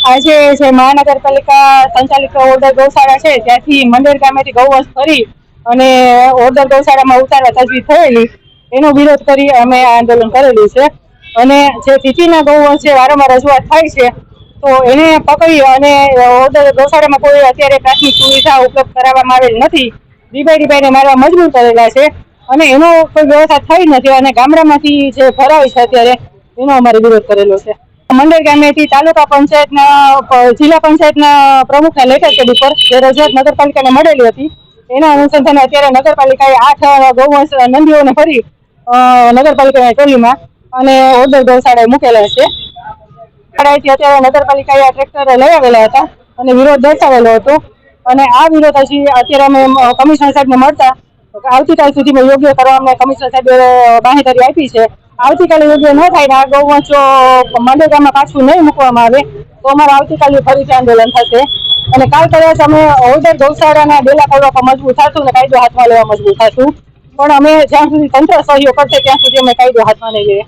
આજે જે મહાનગરપાલિકા સંચાલિત ઓરડર ગૌશાળા છે ત્યાંથી મંડેર ગામેથી ગૌવંશ ફરી અને ઓરડર ગૌશાળામાં ઉતારવા તજવીજ થયેલી એનો વિરોધ કરી અમે આ આંદોલન કરેલું છે. અને જે સિટીના ગૌવંશ છે વારંવાર રજૂઆત થાય છે તો એને પકડી અને ઓરડર ગૌશાળામાં કોઈ અત્યારે પ્રાથમિક સુવિધા ઉપલબ્ધ કરાવવામાં આવેલ નથી. ડીબાઈને મારવા મજબૂર કરેલા છે અને એનો કોઈ વ્યવસ્થા થઈ નથી અને ગામડામાંથી જે ભરાય છે અત્યારે એનો અમારે વિરોધ કરેલો છે. મંડેર ગામેથી તાલુકા પંચાયતના જિલ્લા પંચાયતના પ્રમુખના લેટર પેડ ઉપર જે રજૂઆત નગરપાલિકાને મળેલી હતી એના અનુસંધાને અત્યારે નગરપાલિકાએ 8 ગૌવંશ નંદીઓને ફરી નગરપાલિકાની ટોલીમાં અને ઓરડર ગૌશાળાએ મૂકેલા છે. અત્યારે નગરપાલિકાએ આ ટ્રેક્ટર લઈ આવેલા હતા અને વિરોધ દર્શાવેલો હતો અને આ વિરોધ હજી અત્યારે અમે કમિશનર સાહેબને મળતા આવતીકાલ સુધીમાં યોગ્ય કરવા અમને કમિશનર સાહેબે બાંહેધરી આપી છે. આવતીકાલે યોગ્ય ન થાય ને આ ગૌવંશો મંડેરમાં પાછું નહીં મૂકવામાં આવે તો અમારે આવતીકાલે ફરીથી આંદોલન થશે અને કાલ કદાચ અમે ઓરડર ગૌશાળાના ડેલા ખોલવા પર મજબૂર થશું ને કાયદો હાથમાં લેવા મજબૂર થશું પણ અમે જ્યાં સુધી તંત્ર સહયોગ કરશે ત્યાં સુધી અમે કાયદો હાથમાં નહીં લઈએ.